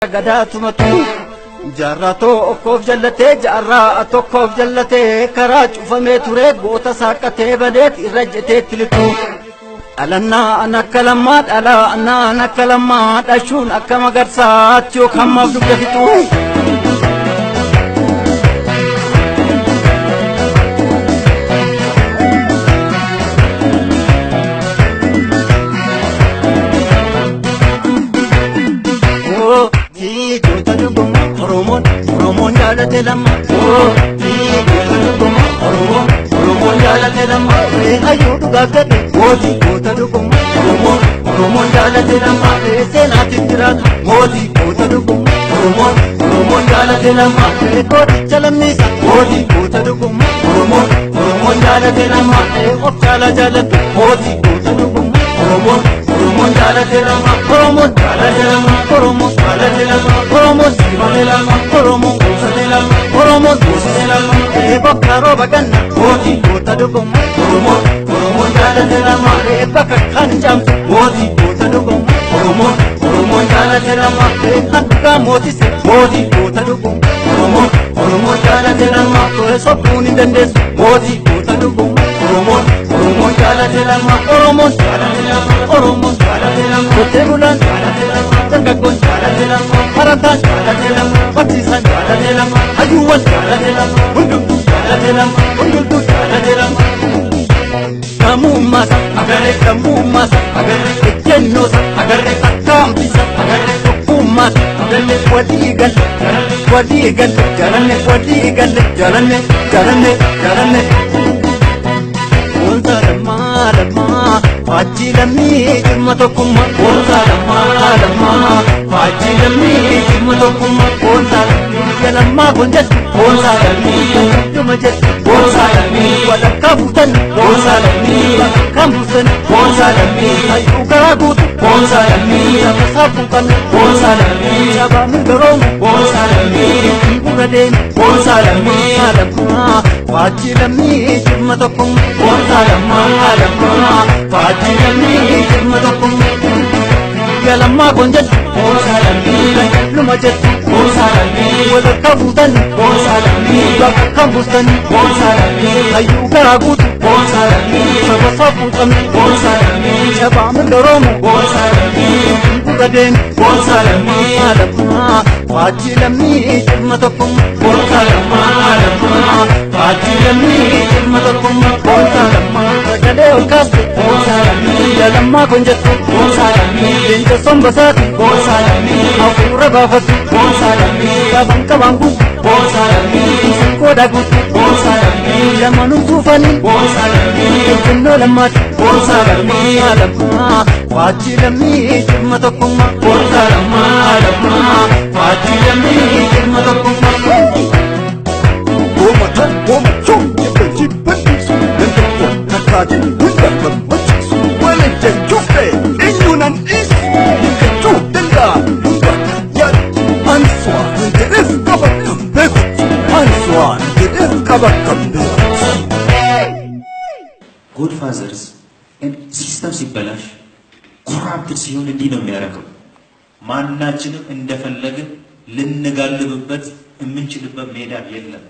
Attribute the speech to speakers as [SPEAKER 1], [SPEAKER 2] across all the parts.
[SPEAKER 1] قدات متو جراتو أكوف جلته جرا أتوكوف جلته كراج فميتوري بوتا ساكته بدت رجته تلتو ألنا أنا كلمات ألا أنا كلمات أشون أكما قرصات يو كم بدفتو Oromon jaalate lama Oromon jaalate lama ayyuu dhugaa gadhe mootii goota dhuguma Oromon jaalate lama seenaatiin jiraata mootii goota dhuguma Oromon jaalate lama gooticha lammiisa mootii goota dhuguma Oromon jaalate lama of jaala jaalatu mootii goota dhuguma Oromon jaalate lama Oromon jaalate lama Oromon jaalate lama Oromon jaalate lama Oromon jaalate lama Oromon jaalate lama bakka baganna mootii goota dhuguma Oromon jaalate lama bakka kan jamtu mootii goota dhuguma Oromon jaalate lama handuugaa mootise mootii goota dhuguma Oromon jaalate lama sobbuun hin dandeessu mootii goota dhuguma Oromon jaalate lama Oromon jaalate lama Oromon jaalate lama kottee bulaan jaalate lama dargaggoon jaalate lama barataan jaalate lama barsiisaan jaalate lama hayyuuwwan jaalate lama hundumtuu jaalate lama hundumtuu jaalate lama Kamumasa agarre ejjennosa agarre akkaambisa agarre tokkummasa agarre walii galle jaalanne Bonsa lama Faji lammi jirma tokkummaa Bonsa lama Faji lammi jirma tokkummaa Bonsa lammi lamma bonjetu Bonsa lammi dhuma jetu Bonsa lammi walakkaa buutan Bonsa lammi walakkaa buutan Bonsa lammi hayyuugaa guutu Bonsa lammi sabasaa buuqan Bonsa lammi sabaa mirgaroomu Bonsa lammi dhiibura deemu Bonsa lammi Faji lammi jirma tokkummaa Bonsa lama Faji lammi jirma tokkummaa Yalammaa konjet Bonsa lammi luma jettu Bonsa lammi walakkaa buutan Bonsa lammi bakka buutan Bonsa lammi hayyuugaa guutu Bonsa lammi sabasaa buuqan Bonsa lammi sabaa mirgaroomu Bonsa lammi dhiibura deemu Bonsa lammi Faji lammi jirma tokkummaa Bonsa lama Faji lammi jirma tokkummaa Bonsa lama sagalee ol kaaste Bonsa lammi yalammaa konjettu Bonsa lammi leenca sombasaati Bonsa lammi hafuura baafatu Bonsa lammi qaban qabaan guutu Bonsa lammi sankooda guutu Bonsa lammi lamanuun tuufanii Bonsa lammi ejjennoo lammaati Bonsa lammi Faji lammi jirma tokkummaa Bonsa lama Faji lammi jirma tokkummaa Goma chong yepeji pendisu Lentekwa kakadi hunda membacisu Walejen jupe inyunan isu Nikeju denda hunda kayan Answa ngeres kabak kambekut Answa ngeres kabak kambekut
[SPEAKER 2] Godfathers and system ሲበላሽ corrupted ሲሆን እንዲህ ነው የሚያደርገው ማናችንም እንደፈለግን ልንጋልብበት የምንችልበት ሜዳ የለም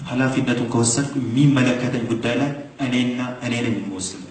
[SPEAKER 2] ኃላፊነቱን ከወሰድኩ የሚመለከተኝ ጉዳይ ላይ እኔ ነኝ የምወስነው